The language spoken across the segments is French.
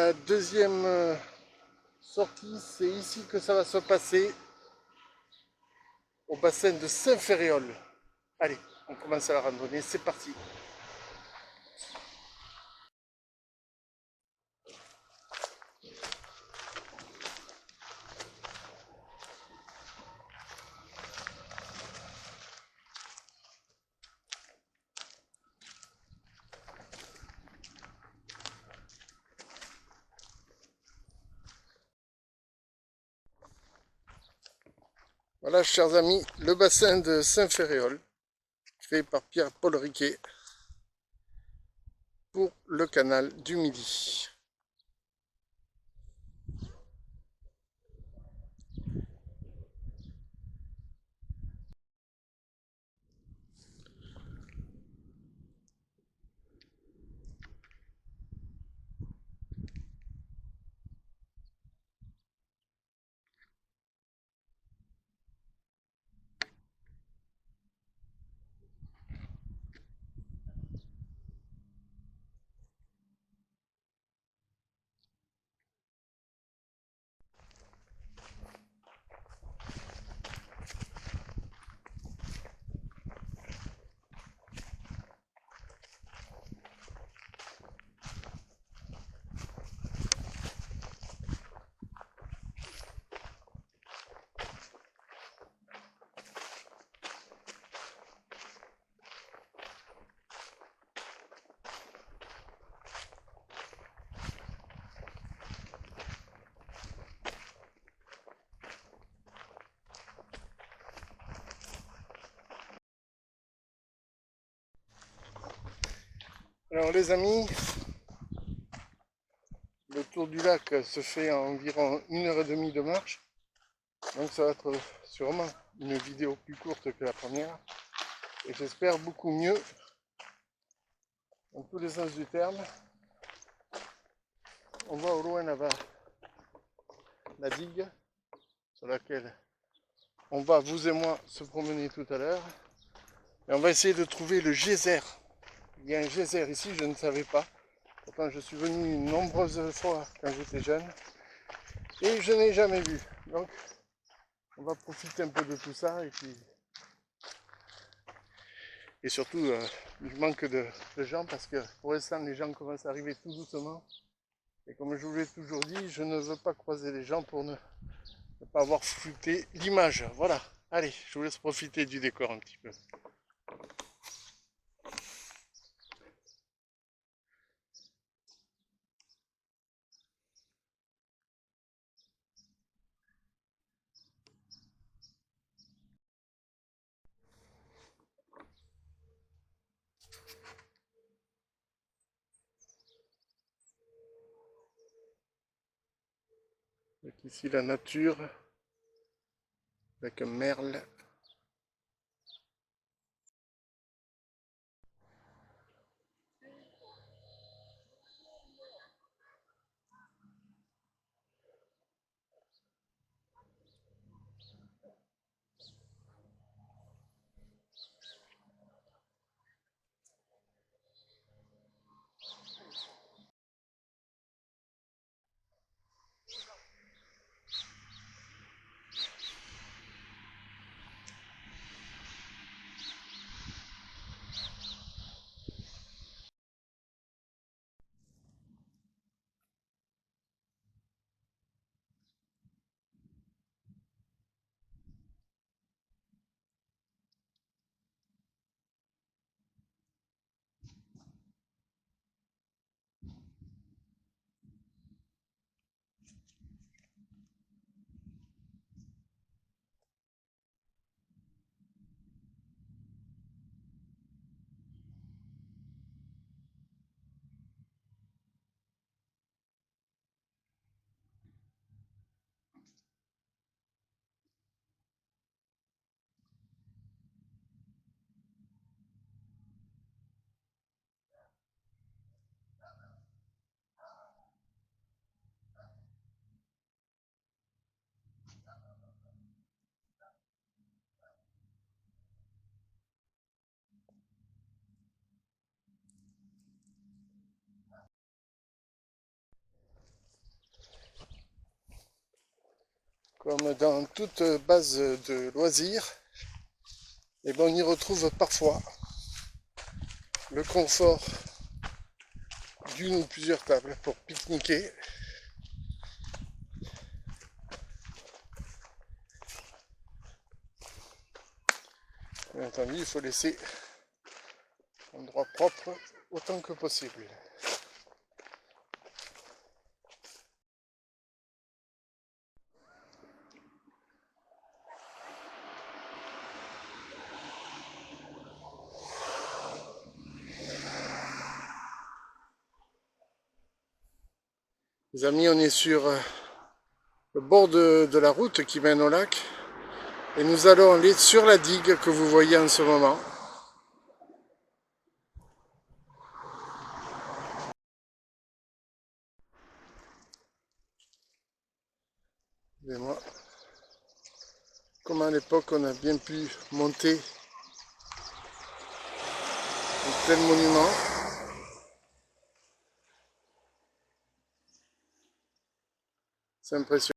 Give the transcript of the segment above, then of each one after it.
la deuxième sortie, c'est ici que ça va se passer, au bassin de Saint-Ferréol. Allez, on commence à la randonnée, c'est parti. Voilà, chers amis, le bassin de Saint-Ferréol, créé par Pierre-Paul Riquet pour le canal du Midi. Alors les amis, le tour du lac se fait en environ 1h30 de marche. Donc ça va être sûrement une vidéo plus courte que la première. Et j'espère beaucoup mieux, dans tous les sens du terme. On voit au loin là-bas la digue sur laquelle on va, vous et moi, se promener tout à l'heure. Et on va essayer de trouver le geyser. Il y a un geyser ici, je ne savais pas. Pourtant, je suis venu nombreuses fois quand j'étais jeune. Et je n'ai jamais vu. Donc, on va profiter un peu de tout ça. Et surtout, il manque de gens parce que pour l'instant, les gens commencent à arriver tout doucement. Et comme je vous l'ai toujours dit, je ne veux pas croiser les gens pour ne pas avoir flouté l'image. Voilà. Allez, je vous laisse profiter du décor un petit peu. Donc ici la nature avec un merle. Comme dans toute base de loisirs, et ben on y retrouve parfois le confort d'une ou plusieurs tables pour pique-niquer. Bien entendu, il faut laisser un endroit propre autant que possible. Les amis, on est sur le bord de la route qui mène au lac et nous allons aller sur la digue que vous voyez en ce moment. Excusez-moi. Comme à l'époque on a bien pu monter un tel monument. C'est impressionnant.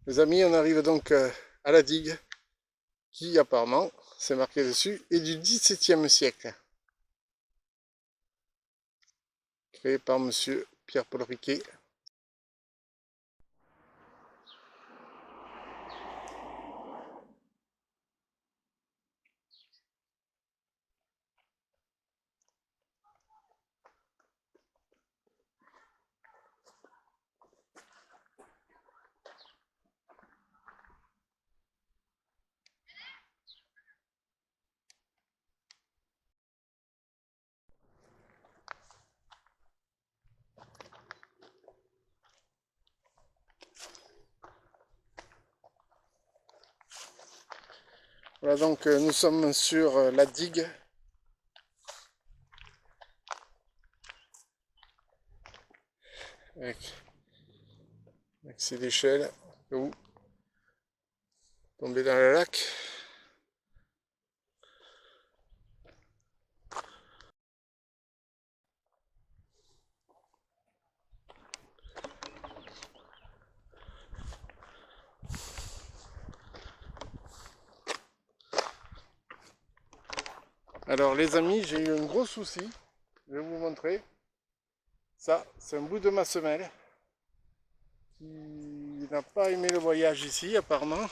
Les amis, on arrive donc à la digue qui apparemment, c'est marqué dessus, est du XVIIe siècle. Créée par monsieur Pierre-Paul Riquet. Voilà donc nous sommes sur la digue. Avec ces échelles où tomber dans le lac. Alors les amis, j'ai eu un gros souci, je vais vous montrer. Ça, c'est un bout de ma semelle qui n'a pas aimé le voyage ici apparemment.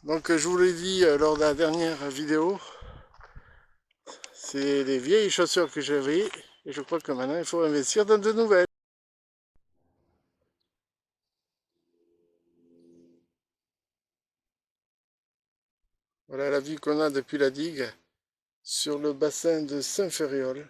Donc je vous l'ai dit lors de la dernière vidéo, c'est les vieilles chaussures que j'avais et je crois que maintenant il faut investir dans de nouvelles. Voilà la vue qu'on a depuis la digue sur le bassin de Saint-Ferréol.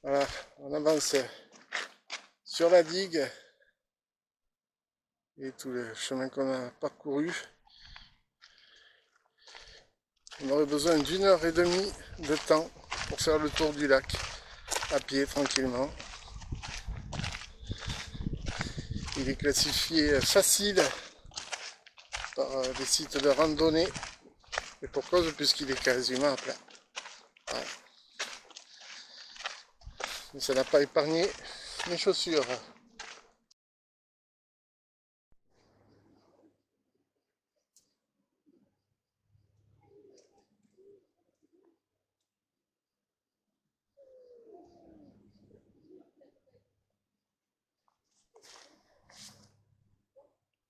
Voilà, on avance sur la digue et tout le chemin qu'on a parcouru. On aurait besoin d'1h30 de temps pour faire le tour du lac à pied tranquillement. Il est classifié facile par les sites de randonnée et pour cause puisqu'il est quasiment à plat. Voilà. Mais ça n'a pas épargné mes chaussures.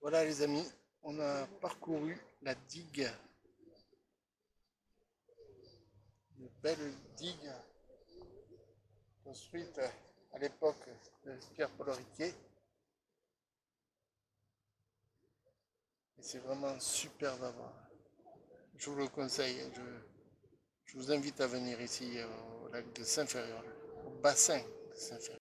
Voilà les amis, on a parcouru la digue, une belle digue construite à l'époque de Pierre-Paul Riquet. Et c'est vraiment superbe à voir. Je vous le conseille, je vous invite à venir ici au lac de Saint-Ferréol, au bassin de Saint-Ferréol.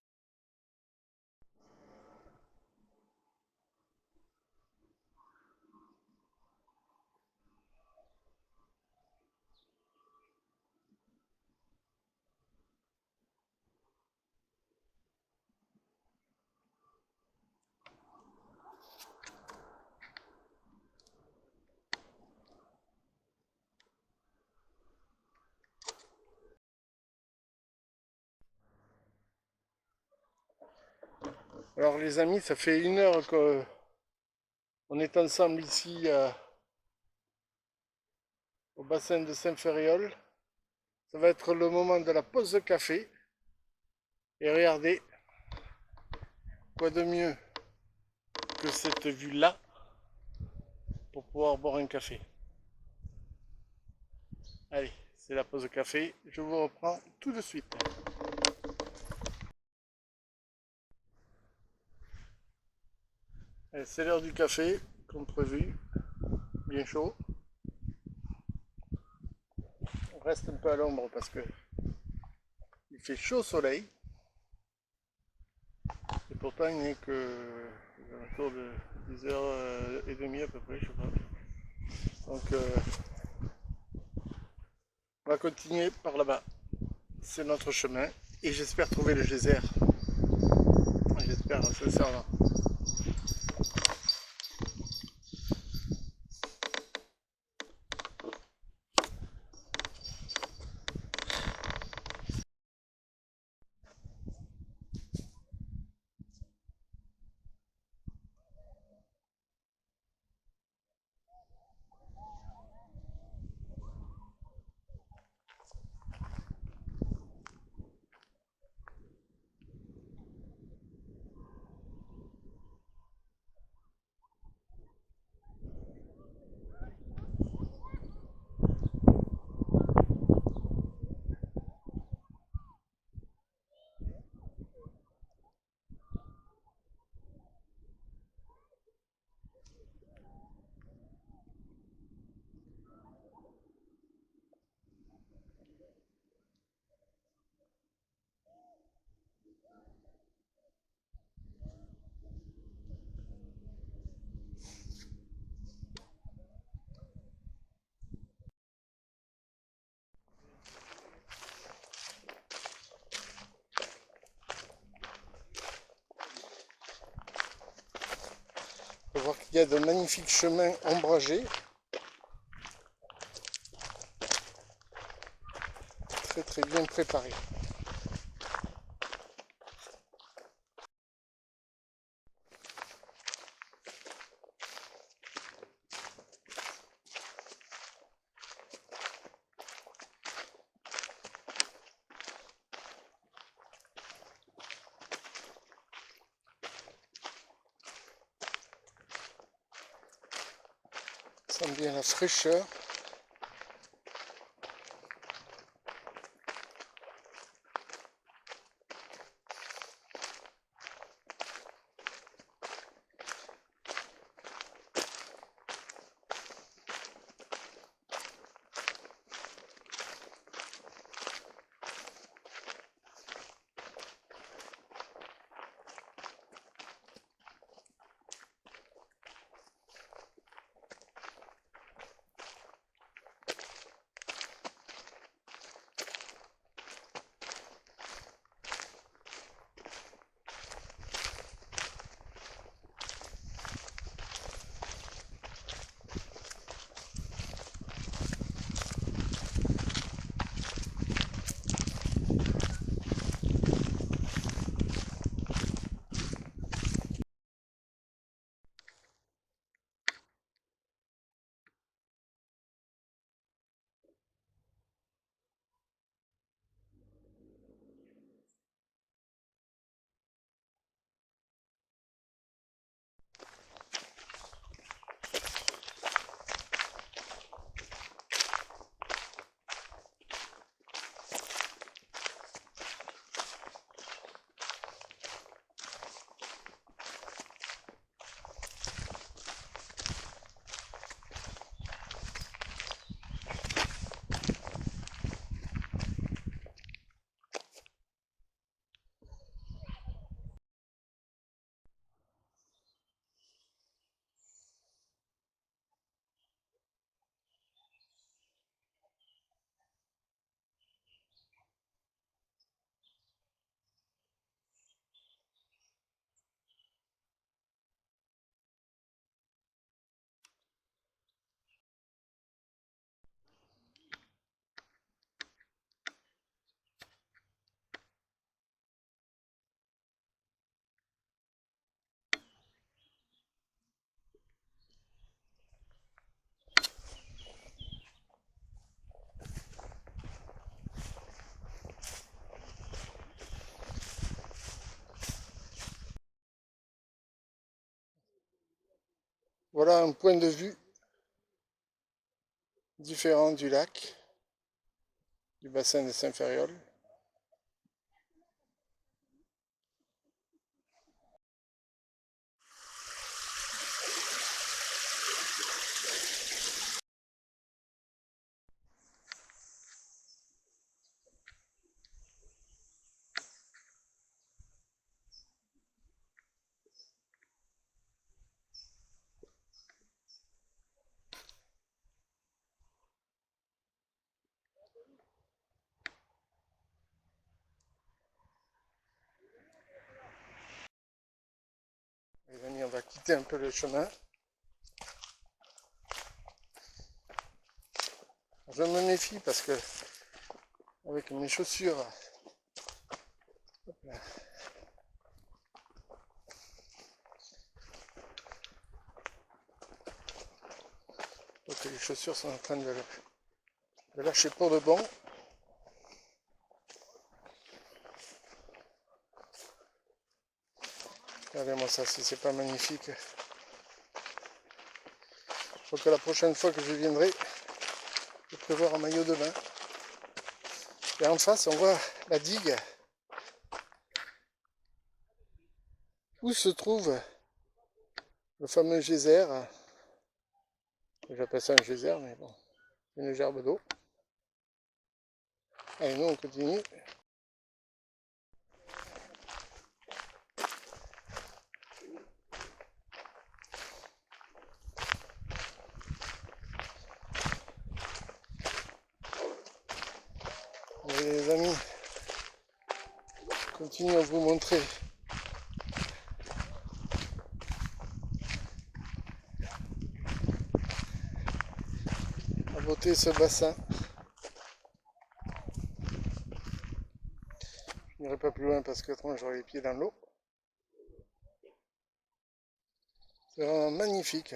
Alors les amis, ça fait 1 heure qu'on est ensemble ici au bassin de Saint-Ferréol. Ça va être le moment de la pause de café. Et regardez, quoi de mieux que cette vue-là pour pouvoir boire un café. Allez, c'est la pause de café. Je vous reprends tout de suite. C'est l'heure du café, comme prévu. Bien chaud. On reste un peu à l'ombre parce que il fait chaud au soleil. Et pourtant, il n'est que autour de 10h30 à peu près, je crois. Donc, on va continuer par là-bas. C'est notre chemin. Et j'espère trouver le geyser. J'espère sincèrement. On peut voir qu'il y a de magnifiques chemins ombragés. Très très bien préparés. Ça sent bien la fraîcheur. Voilà un point de vue différent du lac, du bassin de Saint-Ferréol. Les amis, on va quitter un peu le chemin. Je me méfie parce que avec mes chaussures, donc les chaussures sont en train de lâcher pour de bon. Regardez-moi ça, si c'est pas magnifique. Je crois que la prochaine fois que je viendrai, je vais prévoir un maillot de bain. Et en face, on voit la digue où se trouve le fameux geyser. J'appelle ça un geyser, mais bon, une gerbe d'eau. Allez, nous on continue. Et les amis, je continue à vous montrer la beauté de ce bassin. Je n'irai pas plus loin parce que autrement j'aurai les pieds dans l'eau. C'est vraiment magnifique.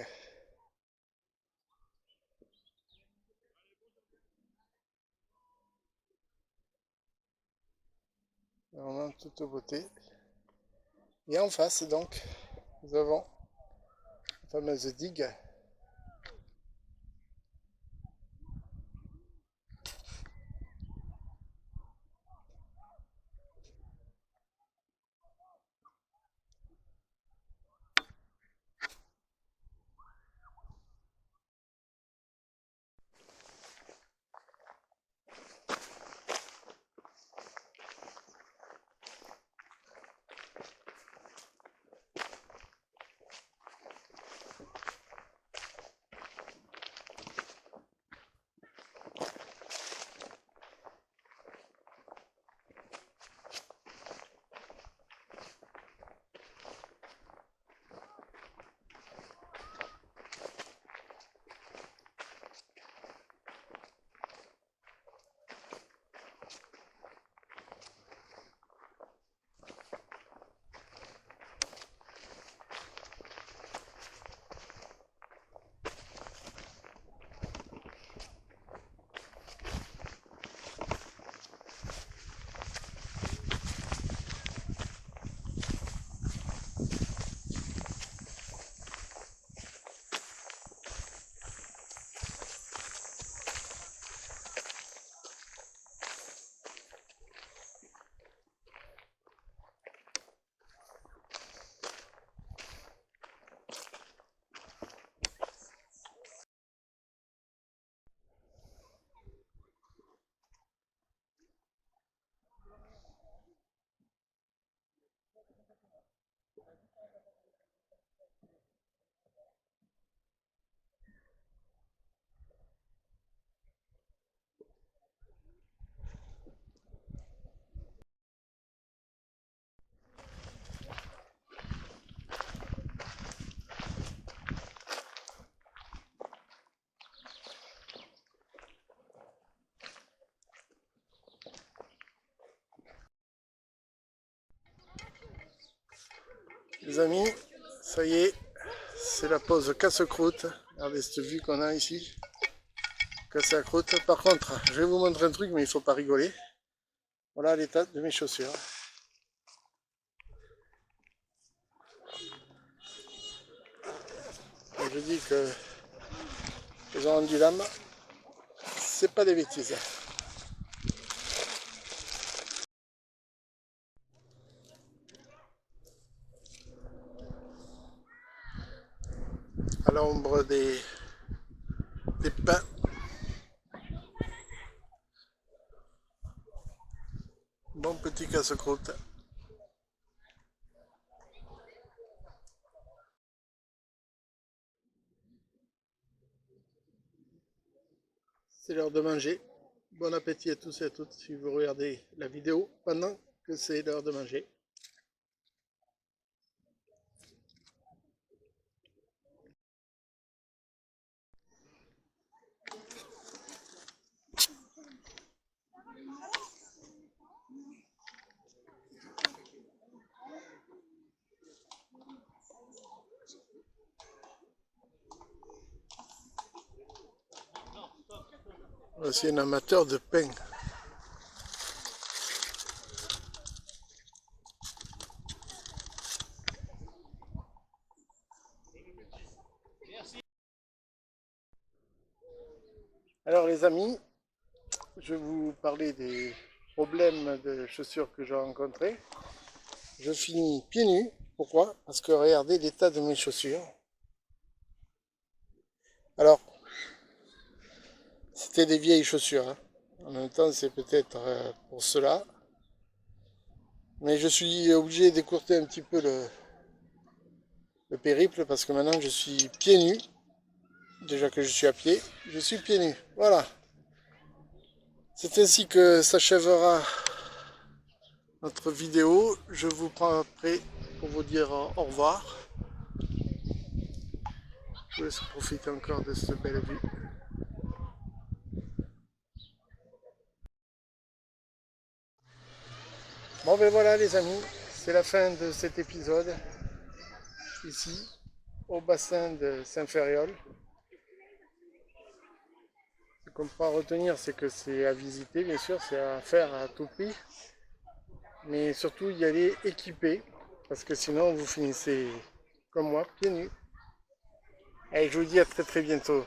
Vraiment toute beauté. Et en face donc, nous avons la fameuse digue. Les amis, ça y est, c'est la pause casse-croûte. Regardez cette vue qu'on a ici. Casse à croûte. Par contre, je vais vous montrer un truc, mais il ne faut pas rigoler. Voilà l'état de mes chaussures. je dis que ils ont rendu l'âme, c'est pas des bêtises. À l'ombre des pins. Bon petit casse-croûte. C'est l'heure de manger. Bon appétit à tous et à toutes si vous regardez la vidéo pendant que c'est l'heure de manger. Voici un amateur de pain. Alors les amis, je vais vous parler des problèmes de chaussures que j'ai rencontrés. Je finis pieds nus. Pourquoi? Parce que regardez l'état de mes chaussures. Alors, c'était des vieilles chaussures. Hein. En même temps, c'est peut-être pour cela. Mais je suis obligé d'écourter un petit peu le périple parce que maintenant je suis pieds nus. Déjà que je suis à pied, je suis pieds nus. Voilà. C'est ainsi que s'achèvera notre vidéo. Je vous prends après pour vous dire au revoir. Je vous laisse profiter encore de cette belle vue. Bon ben voilà les amis, c'est la fin de cet épisode. Ici, au bassin de Saint-Ferréol. Ce qu'on peut retenir, c'est que c'est à visiter, bien sûr, c'est à faire à tout prix. Mais surtout y aller équipé, parce que sinon vous finissez comme moi, pieds nus. Allez, je vous dis à très très bientôt.